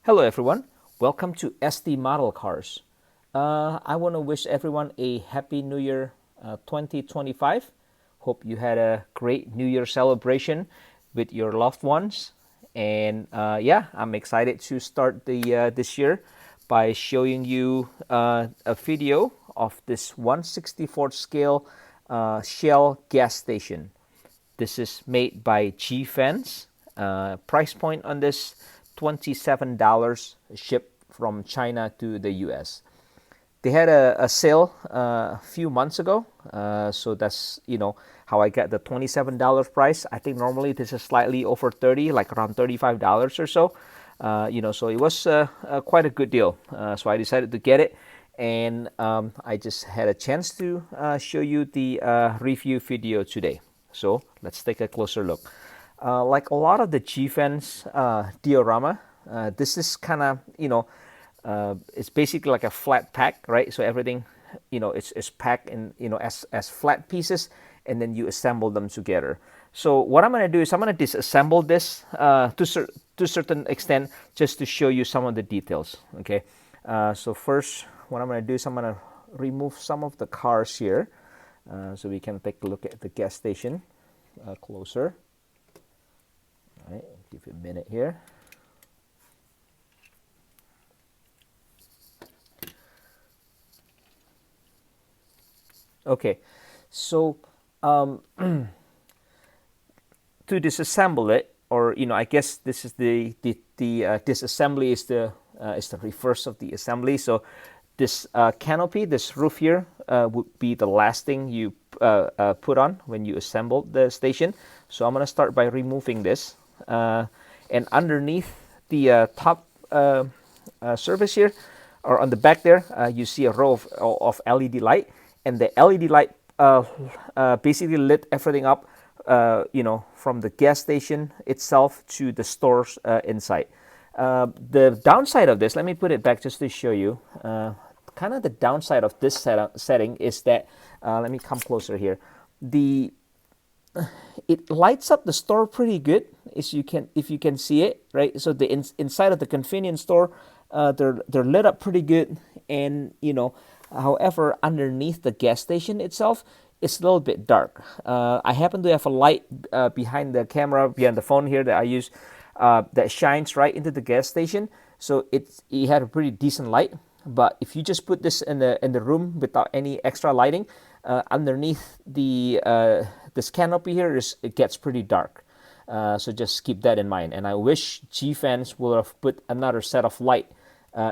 Hello everyone, welcome to SD Model Cars. I want to wish everyone a happy New Year 2025. Hope you had a great New Year celebration with your loved ones. And yeah, I'm excited to start this year by showing you a video of this 1/64 scale Shell gas station. This is made by G-Fans. Price point on this, $27 shipped from China to the US. They had a sale a few months ago, so that's how I got the $27 price. I think normally this is slightly over 30, like around $35 or so. So it was quite a good deal. So I decided to get it, and I just had a chance to show you the review video today. So let's take a closer look. Like a lot of the G-Fans diorama, this is kind of, it's basically like a flat pack, right? So everything, it's packed in, as flat pieces, and then you assemble them together. So what I'm going to do is I'm going to disassemble this to a certain extent just to show you some of the details, okay? So first, what I'm going to do is I'm going to remove some of the cars here so we can take a look at the gas station closer. All right, give it a minute here. Okay, so to disassemble it, or I guess this is the disassembly is the reverse of the assembly. So this canopy, this roof here, would be the last thing you put on when you assemble the station. So I'm going to start by removing this, and underneath the top surface here, or on the back there, you see a row of LED light. And the LED light basically lit everything up, from the gas station itself to the stores inside. The downside of this, let me put it back just to show you. Kind of the downside of this setting is that, let me come closer here. It lights up the store pretty good, if you can see it, right? So the inside of the convenience store, they're lit up pretty good, and however, underneath the gas station itself, it's a little bit dark. I happen to have a light behind the camera, behind the phone here that I use, that shines right into the gas station. So it had a pretty decent light. But if you just put this in the room without any extra lighting, underneath this canopy here, it gets pretty dark. So just keep that in mind. And I wish G-Fans would have put another set of light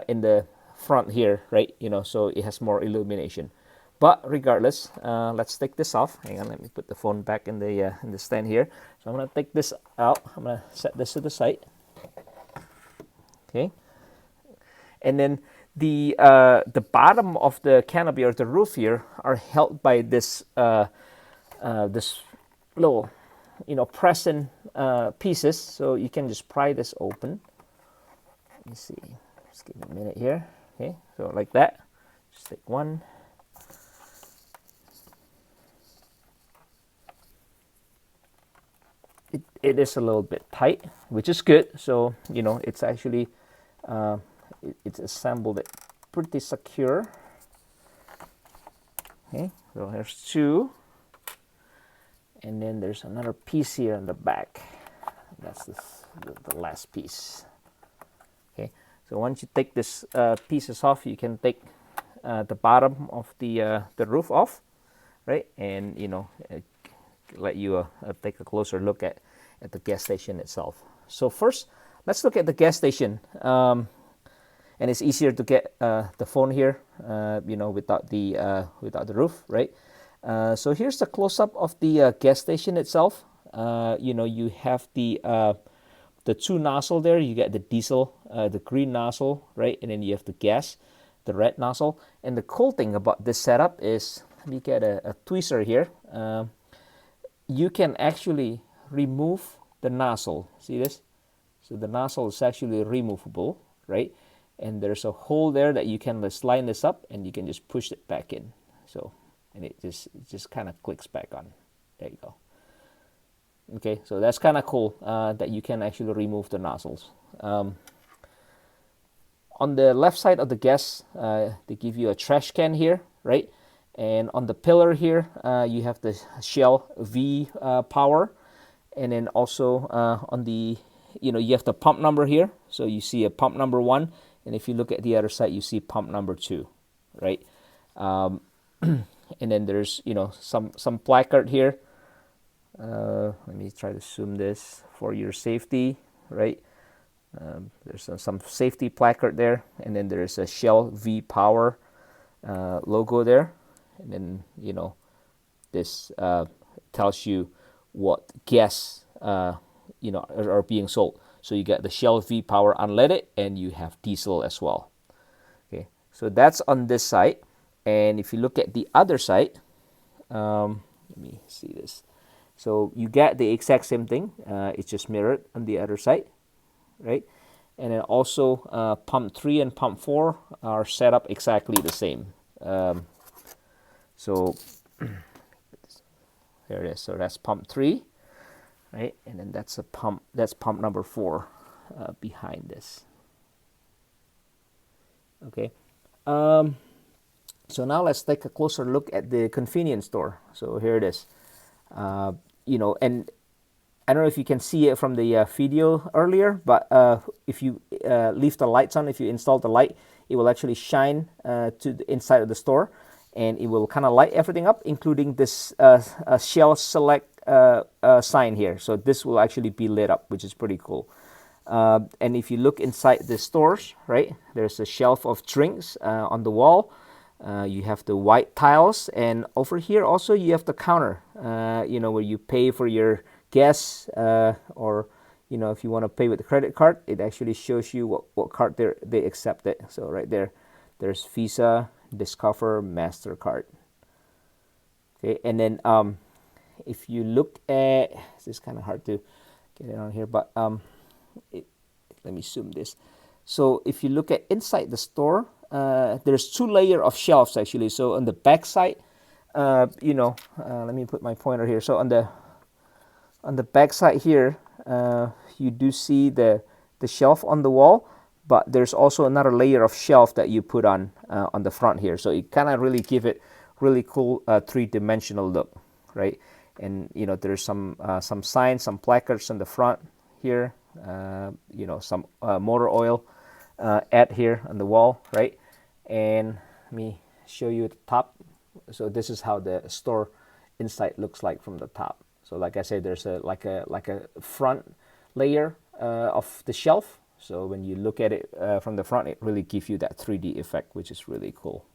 in the front here, right? So it has more illumination. But regardless, let's take this off. Hang on, let me put the phone back in the stand here. So I'm gonna take this out. I'm gonna set this to the side. Okay, and then the bottom of the canopy or the roof here are held by this this little press-in pieces. So you can just pry this open. Let me see. Just give it a minute here. Okay, so like that. Just take one. It is a little bit tight, which is good. So it's actually it's assembled it pretty secure. Okay, so there's two, and then there's another piece here in the back. That's the last piece. Okay. So once you take this pieces off, you can take the bottom of the roof off, right? And let you take a closer look at the gas station itself. So first, let's look at the gas station. And it's easier to get the phone here, without the roof, right? So here's the close-up of the gas station itself. You have the two nozzle there. You get the diesel, the green nozzle, right? And then you have the gas, the red nozzle. And the cool thing about this setup is, let me get a tweezer here. You can actually remove the nozzle. See this? So the nozzle is actually removable, right? And there's a hole there that you can just line this up, and you can just push it back in. So, and it just kind of clicks back on. There you go. Okay, so that's kind of cool that you can actually remove the nozzles. on the left side of the gas, they give you a trash can here, right? And on the pillar here, you have the Shell V power. And then also on the, you have the pump number here. So you see a pump number 1. And if you look at the other side, you see pump number 2, right? And then there's, some placard here. Let me try to zoom this for your safety, right? There's some safety placard there. And then there's a Shell V power logo there. And then, this tells you what gas, are being sold. So you get the Shell V power unleaded, and you have diesel as well. Okay, so that's on this side. And if you look at the other side, let me see this. So you get the exact same thing. It's just mirrored on the other side, right? And then also pump 3 and pump 4 are set up exactly the same. So there it is. So that's pump 3, right? And then that's pump number 4 behind this. Okay. So now let's take a closer look at the convenience store. So here it is. And I don't know if you can see it from the video earlier, but if you leave the lights on, if you install the light, it will actually shine to the inside of the store, and it will kind of light everything up, including this Shell Select sign here. So this will actually be lit up, which is pretty cool. And if you look inside the stores, right, there's a shelf of drinks on the wall. You have the white tiles, and over here also you have the counter, where you pay for your gas, or if you want to pay with a credit card, it actually shows you what card they accepted. So right there, there's Visa, Discover, MasterCard. Okay, and then if you look at, this is kind of hard to get it on here, but let me zoom this. So if you look at inside the store, there's 2 layers of shelves actually. So on the back side, let me put my pointer here. So on the back side here, you do see the shelf on the wall, but there's also another layer of shelf that you put on the front here. So it kind of really give it really cool 3-dimensional look, right? And there's some signs, some placards on the front here, some motor oil ad here on the wall, right? And let me show you the top. So this is how the store inside looks like from the top. So like I said, there's like a front layer of the shelf. So when you look at it from the front, it really gives you that 3D effect, which is really cool.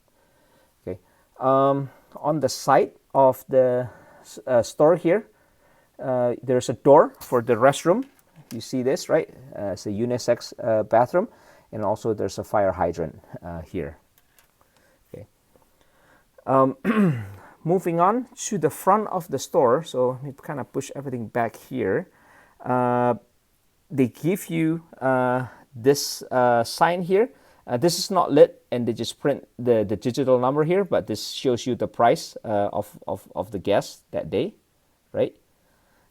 Okay. On the side of the store here, there's a door for the restroom. You see this, right? It's a unisex bathroom, and also there's a fire hydrant here. Okay. Moving on to the front of the store, so let me kind of push everything back here. They give you this sign here. This is not lit, and they just print the digital number here, but this shows you the price of the gas that day, right?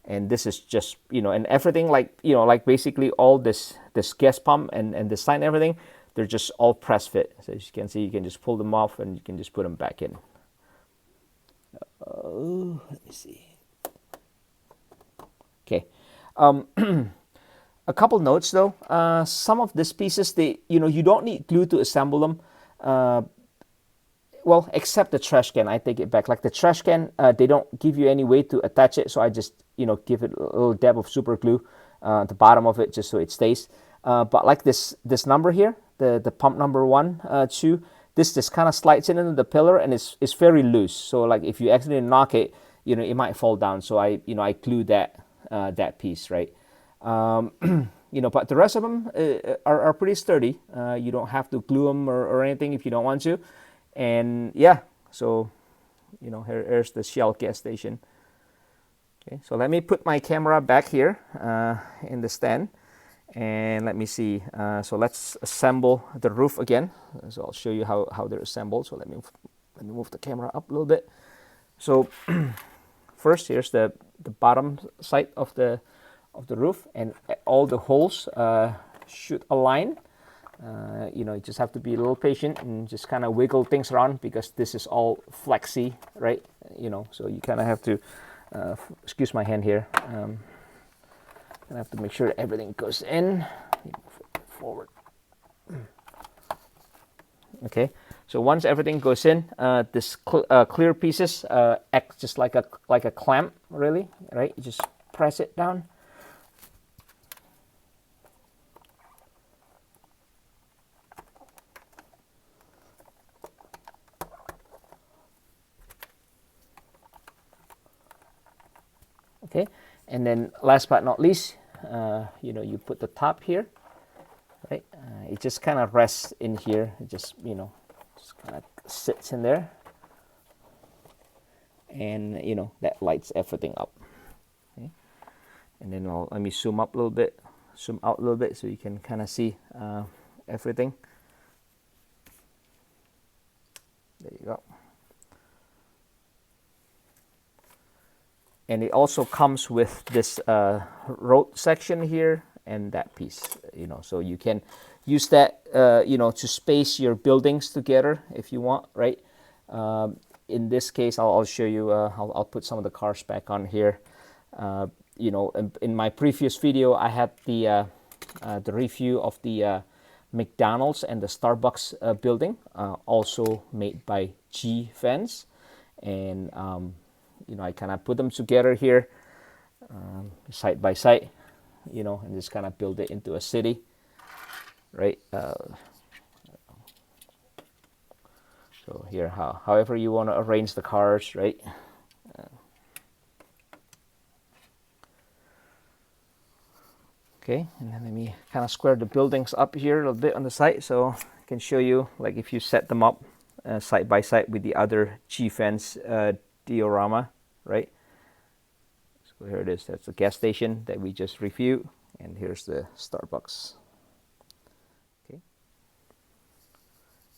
And this is just, and everything like basically all this gas pump and the sign, everything, they're just all press fit. So as you can see, you can just pull them off and you can just put them back in. Let me see. Okay. A couple notes though. Some of these pieces, you don't need glue to assemble them. Well, except the trash can. I take it back. Like the trash can, they don't give you any way to attach it, so I just give it a little dab of super glue at the bottom of it just so it stays. But like this number here, the pump number 1, 2, this just kind of slides in into the pillar, and it's very loose. So like if you accidentally knock it, it might fall down. So I glue that piece, right? But the rest of them are pretty sturdy. You don't have to glue them or anything if you don't want to. And yeah, so here's the Shell gas station. Okay, so let me put my camera back here in the stand, and let me see. So let's assemble the roof again. So I'll show you how they're assembled. So let me move the camera up a little bit. So first, here's the bottom side of the roof, and all the holes should align You know, you just have to be a little patient and just kind of wiggle things around because this is all flexy, right? You know, so you kind of have to, excuse my hand here, I have to make sure everything goes in, forward. Okay, so once everything goes in, this clear pieces act just like a clamp, really, right? You just press it down. Okay, and then last but not least, you know, you put the top here, right? It just kind of rests in here. It just, you know, just kind of sits in there, and you know that lights everything up. Okay, and then let me zoom up a little bit, zoom out a little bit, so you can kind of see everything. There you go. And it also comes with this road section here and that piece, you know, so you can use that, you know, to space your buildings together if you want, right? In this case, I'll show you, I'll put some of the cars back on here. You know, in my previous video, I had the review of the McDonald's and the Starbucks building, also made by G Fans, and you know, I kind of put them together here, side by side, you know, and just kind of build it into a city, right? So here, however you want to arrange the cars, right? Okay, and then let me kind of square the buildings up here a little bit on the side, so I can show you, like, if you set them up side by side with the other G-Fence diorama, right? So here it is. That's the gas station that we just reviewed, and here's the Starbucks. Okay.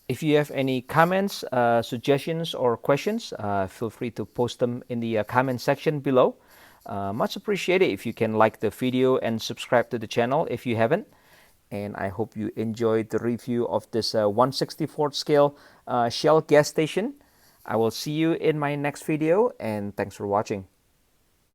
If you have any comments, suggestions, or questions, feel free to post them in the comment section below. Much appreciated if you can like the video and subscribe to the channel if you haven't. And I hope you enjoyed the review of this 1/64 scale Shell gas station. I will see you in my next video, and thanks for watching.